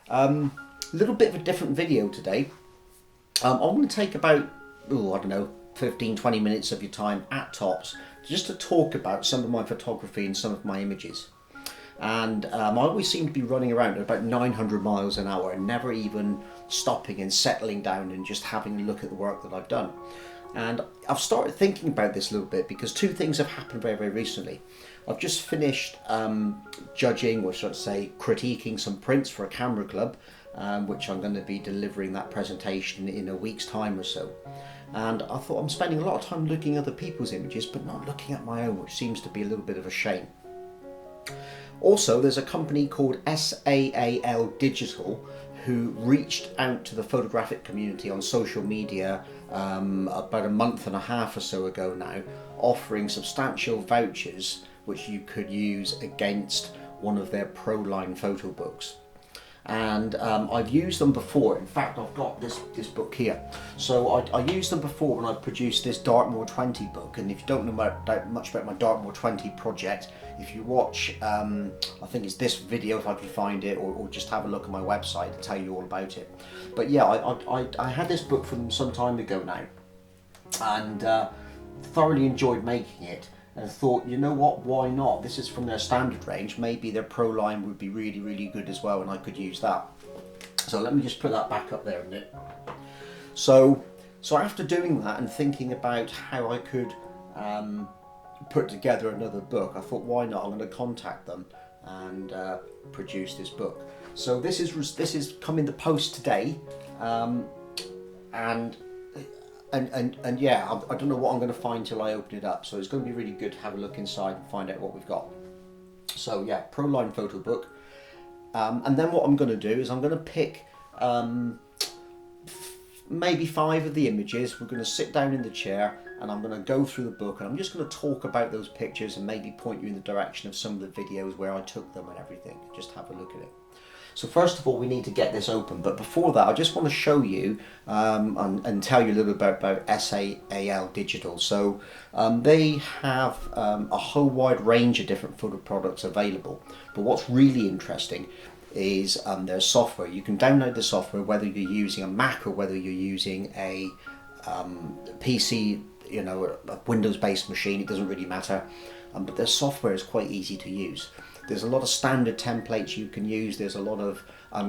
A little bit of a different video today. I'm going to take about, I don't know, 15-20 minutes of your time at tops just to talk about some of my photography and some of my images. And I always seem to be running around at about 900 miles an hour and never even stopping and settling down and just having a look at the work that I've done. And I've started thinking about this a little bit because two things have happened very, very recently. I've just finished judging, or should I say, critiquing some prints for a camera club, which I'm going to be delivering that presentation in a week's time or so. And I thought I'm spending a lot of time looking at other people's images, but not looking at my own, which seems to be a little bit of a shame. Also, there's a company called Saal Digital who reached out to the photographic community on social media about a month and a half or so ago now, offering substantial vouchers which you could use against one of their Pro-line photo books. And I've used them before. In fact, I've got this book here. So I used them before when I produced this Dartmoor 20 book. And if you don't know much about my Dartmoor 20 project, if you watch, I think it's this video if I can find it, or just have a look at my website to tell you all about it. But yeah, I had this book from some time ago now, and thoroughly enjoyed making it. And thought, you know what, why not? This is from their standard range. Maybe their Pro line would be really, really good as well, and I could use that. So let me just put that back up there a minute. So after doing that and thinking about how I could put together another book, I thought, why not? I'm going to contact them and produce this book. So this is come in the post today, and yeah, I don't know what I'm going to find till I open it up, so it's going to be really good to have a look inside and find out what we've got. So yeah, Pro-line photo book, and then what I'm going to do is I'm going to pick maybe 5 of the images. We're going to sit down in the chair and I'm going to go through the book, and I'm just going to talk about those pictures and maybe point you in the direction of some of the videos where I took them and everything. Just have a look at it. So first of all, we need to get this open, but before that I just want to show you and tell you a little bit about Saal Digital. So they have a whole wide range of different photo products available, but what's really interesting is their software. You can download the software whether you're using a Mac or whether you're using a PC, you know, a Windows-based machine. It doesn't really matter, but their software is quite easy to use. There's a lot of standard templates you can use. There's a lot of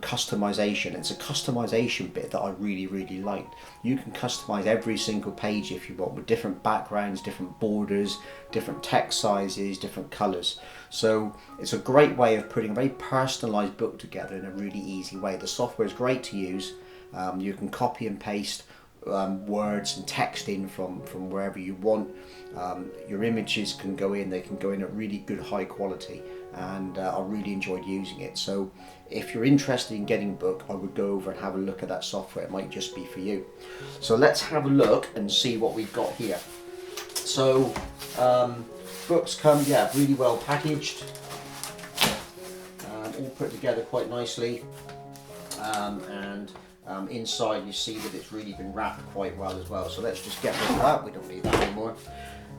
customization. It's a customization bit that I really, really liked. You can customize every single page if you want, with different backgrounds, different borders, different text sizes, different colors. So it's a great way of putting a very personalized book together in a really easy way. The software is great to use. You can copy and paste words and text in from wherever you want. Your images can go in, they can go in at really good high quality, and I really enjoyed using it. So if you're interested in getting a book, I would go over and have a look at that software. It might just be for you. So let's have a look and see what we've got here. So books come, yeah, really well packaged, all put together quite nicely, and inside you see that it's really been wrapped quite well as well. So let's just get rid of that, we don't need that anymore.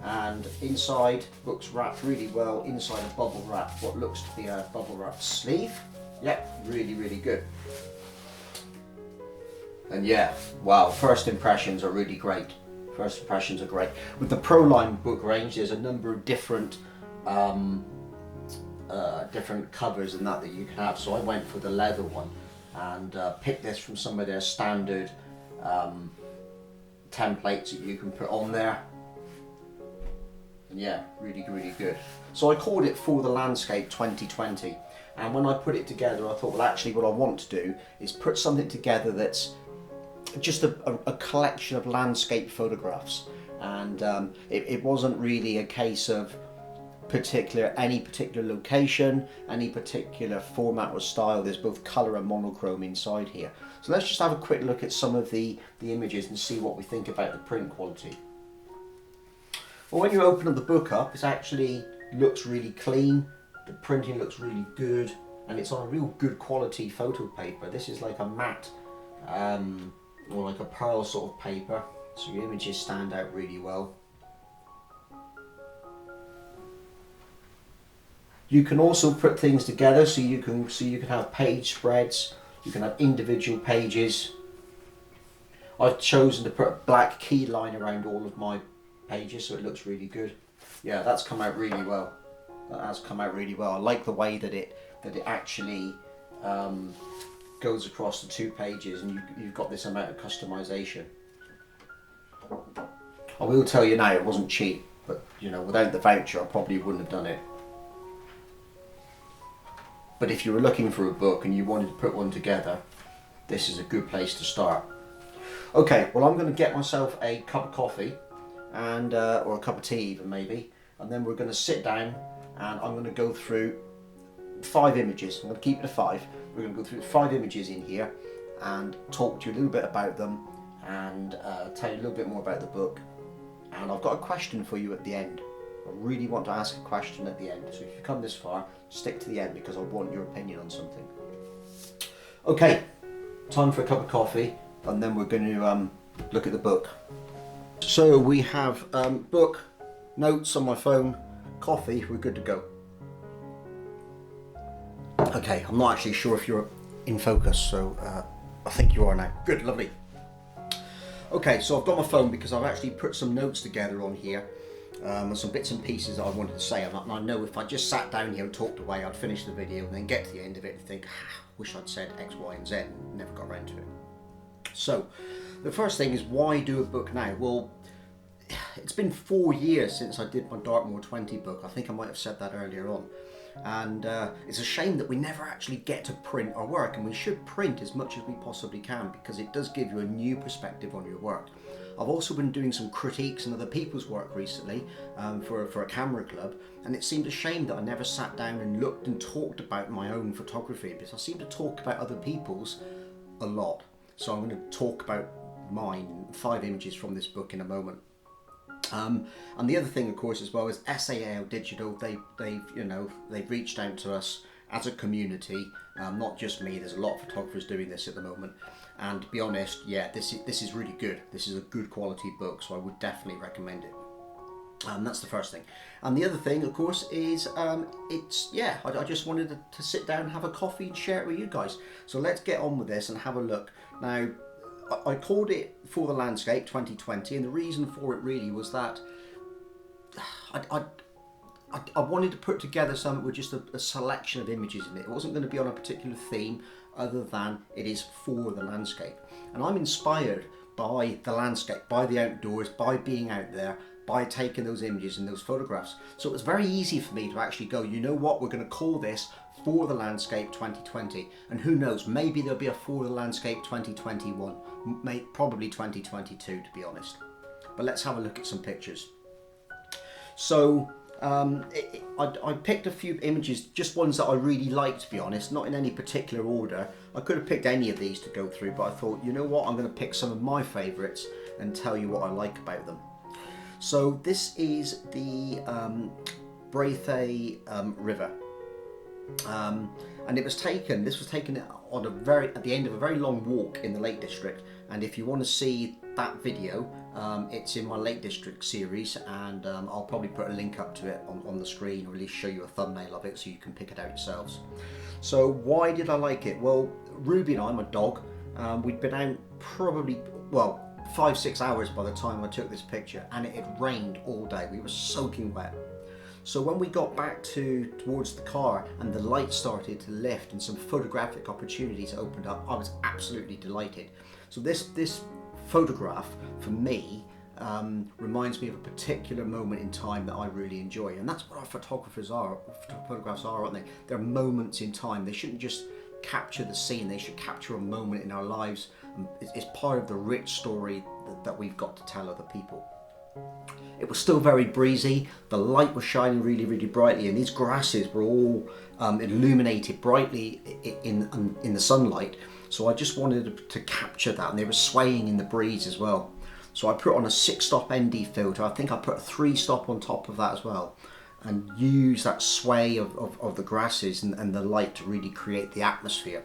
And inside, books wrapped really well inside a bubble wrap, what looks to be a bubble wrap sleeve. Yep, really, really good. And yeah, wow, first impressions are really great. First impressions are great. With the Pro-line book range, there's a number of different different covers and that you can have. So I went for the leather one and picked this from some of their standard templates that you can put on there. And yeah, really, really good. So I called it For the Landscape 2020. And when I put it together, I thought, well, actually what I want to do is put something together that's just a collection of landscape photographs. And it wasn't really a case of any particular location, any particular format or style. There's both colour and monochrome inside here. So let's just have a quick look at some of the images and see what we think about the print quality. Well, when you open the book up, it actually looks really clean. The printing looks really good, and it's on a real good quality photo paper. This is like a matte or like a pearl sort of paper, so your images stand out really well. You can also put things together, so you can have page spreads You can have individual pages. I've chosen to put a black key line around all of my pages so it looks really good. Yeah, that's come out really well. That has come out really well. I like the way that it actually goes across the 2 pages, and you've got this amount of customization. I will tell you now, it wasn't cheap, but you know, without the voucher I probably wouldn't have done it. But if you were looking for a book and you wanted to put one together, this is a good place to start. Okay, well, I'm going to get myself a cup of coffee and or a cup of tea even maybe, and then we're going to sit down and I'm going to go through 5 images. I'm going to keep it to 5. We're going to go through 5 images in here and talk to you a little bit about them and tell you a little bit more about the book. And I've got a question for you at the end. I really want to ask a question at the end, so if you come this far, stick to the end because I want your opinion on something. Okay, time for a cup of coffee, and then we're going to look at the book. So we have book, notes on my phone, coffee, we're good to go. Okay, I'm not actually sure if you're in focus, so I think you are now. Good, lovely. Okay, so I've got my phone because I've actually put some notes together on here. Some bits and pieces that I wanted to say, and I know if I just sat down here and talked away, I'd finish the video and then get to the end of it and think, wish I'd said X, Y and Z, and never got around to it. So, the first thing is, why do a book now? Well, it's been 4 years since I did my Dartmoor 20 book. I think I might have said that earlier on. And it's a shame that we never actually get to print our work, and we should print as much as we possibly can because it does give you a new perspective on your work. I've also been doing some critiques on other people's work recently for a camera club, and it seemed a shame that I never sat down and looked and talked about my own photography, because I seem to talk about other people's a lot. So I'm going to talk about mine, 5 images from this book in a moment. And the other thing, of course, as well, is Saal Digital. They've reached out to us as a community, not just me. There's a lot of photographers doing this at the moment, and to be honest, yeah, this is really good. This is a good quality book, so I would definitely recommend it. That's the first thing. And the other thing, of course, is I just wanted to sit down and have a coffee and share it with you guys. So let's get on with this and have a look. Now, I called it For the Landscape 2020, and the reason for it really was that I wanted to put together something with just a selection of images in it. It wasn't going to be on a particular theme other than it is for the landscape. And I'm inspired by the landscape, by the outdoors, by being out there, by taking those images and those photographs. So it was very easy for me to actually go, you know what, we're going to call this For the Landscape 2020. And who knows, maybe there'll be a For the Landscape 2021, probably 2022 to be honest. But let's have a look at some pictures. So I picked a few images, just ones that I really liked, to be honest, not in any particular order. I could have picked any of these to go through, but I thought, you know what, I'm going to pick some of my favourites and tell you what I like about them. So this is the Brathay River, and this was taken on at the end of a very long walk in the Lake District. And if you want to see that video, it's in my Lake District series, and I'll probably put a link up to it on the screen, or at least show you a thumbnail of it so you can pick it out yourselves. So why did I like it? Well, Ruby and I, my dog, we'd been out probably, 5-6 hours by the time I took this picture, and it had rained all day. We were soaking wet. So when we got back towards the car and the light started to lift and some photographic opportunities opened up, I was absolutely delighted. So this photograph for me reminds me of a particular moment in time that I really enjoy, and that's what our photographs are, aren't they? They're moments in time. They shouldn't just capture the scene, they should capture a moment in our lives. It's part of the rich story that we've got to tell other people. It was still very breezy, the light was shining really, really brightly, and these grasses were all illuminated brightly in the sunlight. So I just wanted to capture that, and they were swaying in the breeze as well. So I put on a 6-stop ND filter. I think I put a 3-stop on top of that as well, and use that sway of the grasses and the light to really create the atmosphere.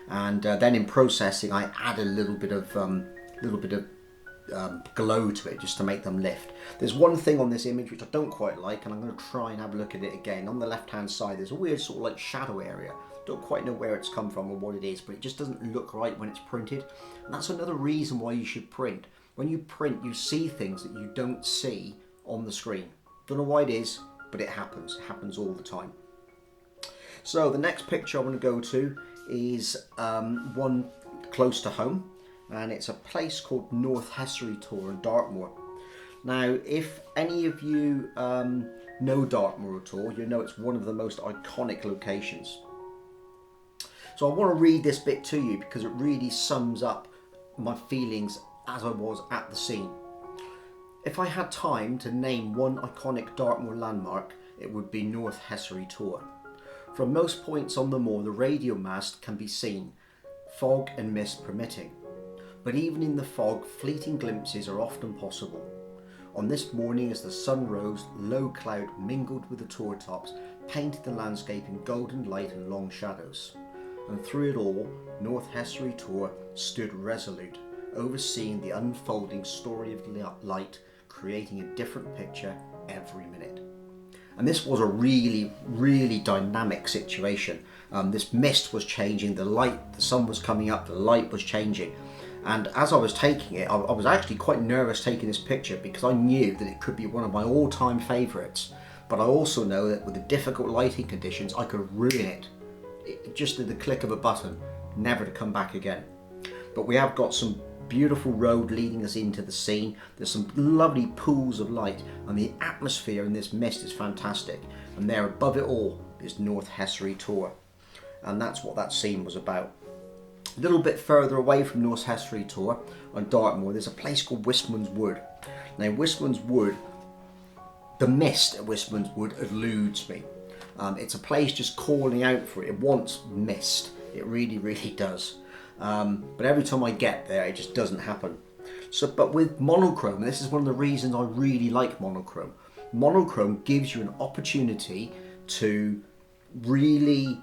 And then in processing, I add a little bit of glow to it just to make them lift. There's one thing on this image which I don't quite like, and I'm going to try and have a look at it again. On the left hand side there's a weird sort of like shadow area. Don't quite know where it's come from or what it is, but it just doesn't look right when it's printed. And that's another reason why you should print. When you print, you see things that you don't see on the screen. Don't know why it is, but it happens. It happens all the time. So the next picture I want to go to is one close to home, and it's a place called North Hessery-Tor in Dartmoor. Now, if any of you know Dartmoor at all, you know it's one of the most iconic locations. So I want to read this bit to you because it really sums up my feelings as I was at the scene. If I had time to name one iconic Dartmoor landmark, it would be North Hessery-Tor. From most points on the moor, the radio mast can be seen, fog and mist permitting. But even in the fog, fleeting glimpses are often possible. On this morning, as the sun rose, low cloud mingled with the tor tops, painted the landscape in golden light and long shadows. And through it all, North Hessery-Tor stood resolute, overseeing the unfolding story of light, creating a different picture every minute. And this was a really, really dynamic situation. This mist was changing, the sun was coming up, the light was changing. And as I was taking it, I was actually quite nervous taking this picture because I knew that it could be one of my all-time favourites. But I also know that with the difficult lighting conditions, I could ruin it just at the click of a button, never to come back again. But we have got some beautiful road leading us into the scene. There's some lovely pools of light, and the atmosphere in this mist is fantastic. And there above it all is North Hessery-Tor, and that's what that scene was about. A little bit further away from North Hessery-Tor on Dartmoor, there's a place called Wistman's Wood. Now Wistman's Wood, the mist at Wistman's Wood eludes me. It's a place just calling out for it. It wants mist. It really, really does. But every time I get there, it just doesn't happen. But with monochrome, this is one of the reasons I really like monochrome. Monochrome gives you an opportunity to really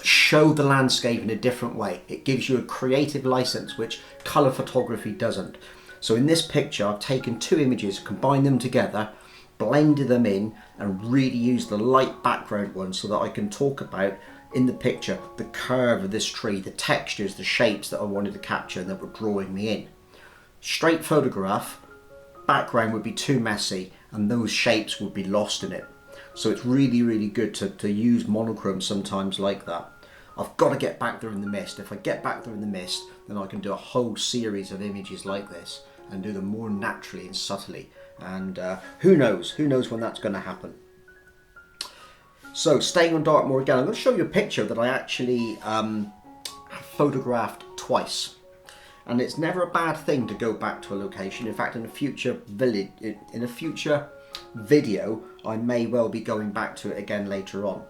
show the landscape in a different way. It gives you a creative license, which colour photography doesn't. So in this picture, I've taken two images, combined them together, blended them in, and really used the light background one so that I can talk about in the picture the curve of this tree, the textures, the shapes that I wanted to capture and that were drawing me in. Straight photograph, background would be too messy and those shapes would be lost in it. So it's really, really good to use monochrome sometimes like that. I've got to get back there in the mist. If I get back there in the mist, then I can do a whole series of images like this and do them more naturally and subtly. And who knows when that's going to happen. So staying on Dartmoor again, I'm going to show you a picture that I actually photographed twice. And it's never a bad thing to go back to a location. In fact, in a future video, I may well be going back to it again later on.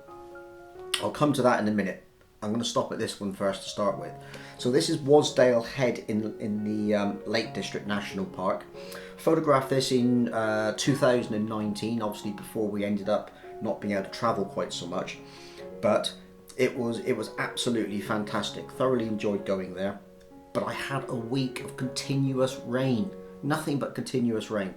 I'll come to that in a minute. I'm going to stop at this one first to start with. So this is Wasdale Head in the Lake District National Park. Photographed this in 2019, obviously before we ended up not being able to travel quite so much. But it was absolutely fantastic. Thoroughly enjoyed going there. But I had a week of continuous rain, nothing but continuous rain.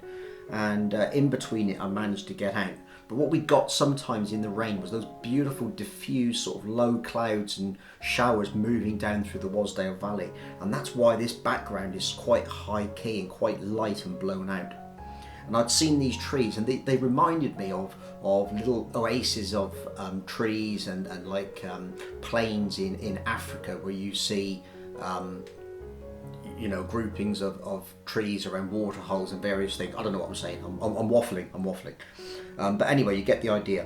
And in between it I managed to get out. But what we got sometimes in the rain was those beautiful diffuse sort of low clouds and showers moving down through the Wasdale Valley. And that's why this background is quite high key and quite light and blown out. And I'd seen these trees and they reminded me of little oases of trees and like plains in Africa where you see groupings of trees around water holes and various things. I don't know what I'm saying. I'm waffling. But anyway, you get the idea.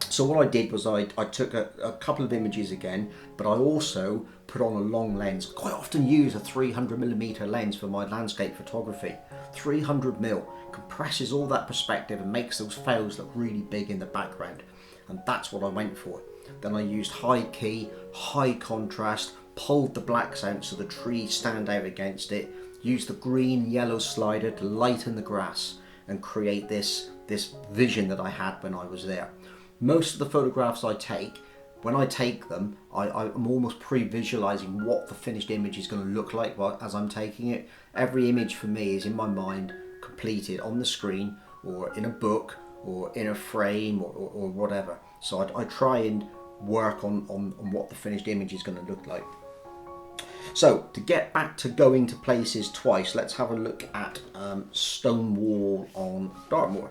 So what I did was I took a couple of images again, but I also put on a long lens. Quite often use a 300mm lens for my landscape photography. 300mm compresses all that perspective and makes those fells look really big in the background. And that's what I went for. Then I used high key, high contrast, pulled the blacks out so the trees stand out against it, used the green yellow slider to lighten the grass and create this vision that I had when I was there. Most of the photographs I take, when I take them, I'm almost pre-visualizing what the finished image is going to look like as I'm taking it. Every image for me is in my mind completed on the screen or in a book or in a frame or whatever. So I try and work on what the finished image is going to look like. So to get back to going to places twice, let's have a look at stone wall on Dartmoor.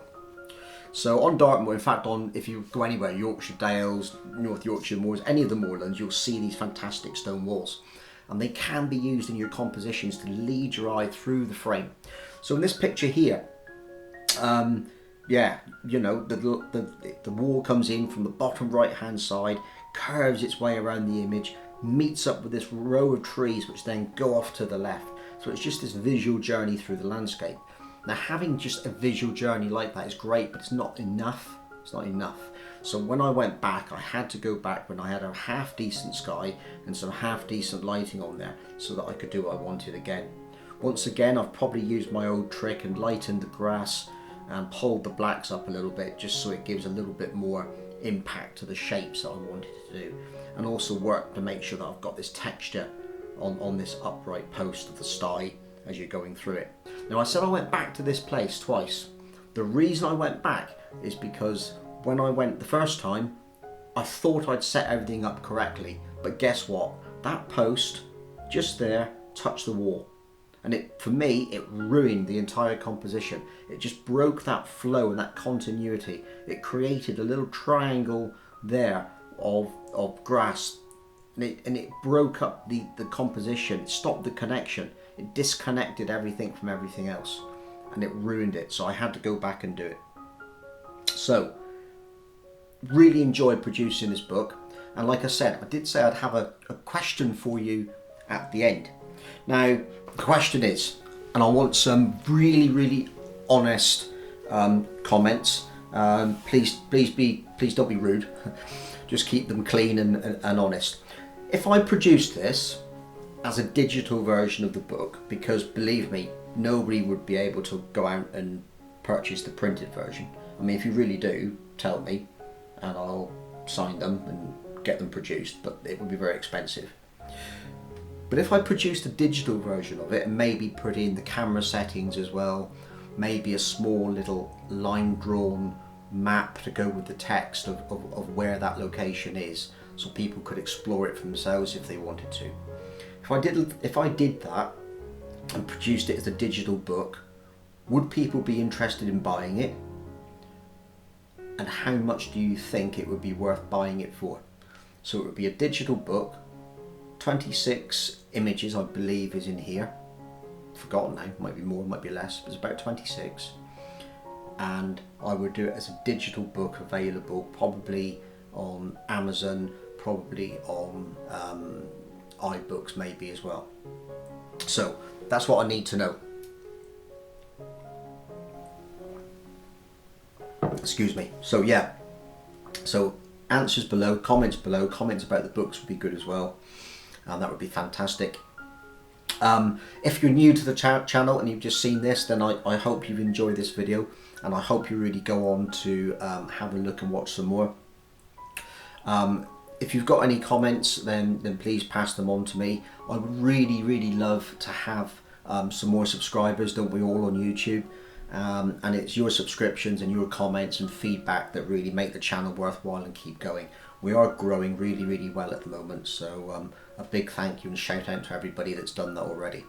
So on Dartmoor, in fact, if you go anywhere, Yorkshire Dales, North Yorkshire Moors, any of the moorlands, you'll see these fantastic stone walls. And they can be used in your compositions to lead your eye through the frame. So in this picture here, yeah, you know, the wall comes in from the bottom right hand side, curves its way around the image, meets up with this row of trees which then go off to the left. So it's just this visual journey through the landscape. Now having just a visual journey like that is great, but it's not enough. It's not enough. So when I went back, I had to go back when I had a half decent sky and some half decent lighting on there so that I could do what I wanted again. Once again, I've probably used my old trick and lightened the grass and pulled the blacks up a little bit just so it gives a little bit more impact to the shapes that I wanted to do, and also work to make sure that I've got this texture on this upright post of the sty as you're going through it. Now I said I went back to this place twice. The reason I went back is because when I went the first time, I thought I'd set everything up correctly, but guess what? That post just there touched the wall. And for me, it ruined the entire composition. It just broke that flow and that continuity. It created a little triangle there of grass, and it broke up the composition. It stopped the connection. It disconnected everything from everything else, and it ruined it. So I had to go back and do it. So, really enjoyed producing this book. And like I said, I did say I'd have a question for you at the end. Now, the question is, and I want some really honest comments. Please don't be rude. Just keep them clean and honest. If I produced this as a digital version of the book, because believe me, nobody would be able to go out and purchase the printed version. I mean, if you really do, tell me, and I'll sign them and get them produced, but it would be very expensive. But if I produced a digital version of it and maybe put in the camera settings as well, maybe a small little line drawn map to go with the text of where that location is, so people could explore it for themselves if they wanted to. If I did that and produced it as a digital book, would people be interested in buying it? And how much do you think it would be worth buying it for? So it would be a digital book, 26 images I believe is in here. Forgotten now, might be more, might be less, but it's about 26. And I would do it as a digital book available probably on Amazon, probably on iBooks maybe as well. So that's what I need to know. Excuse me. So yeah, so answers below, comments about the books would be good as well, and that would be fantastic. If you're new to the channel and you've just seen this, then I hope you've enjoyed this video, and I hope you really go on to have a look and watch some more. If you've got any comments, then please pass them on to me. I would really love to have some more subscribers, don't we all, on YouTube? And it's your subscriptions and your comments and feedback that really make the channel worthwhile and keep going. We are growing really well at the moment, so a big thank you and shout out to everybody that's done that already.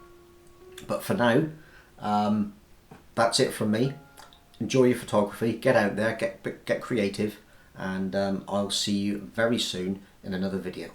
But for now, that's it from me. Enjoy your photography, get out there, get creative, and I'll see you very soon in another video.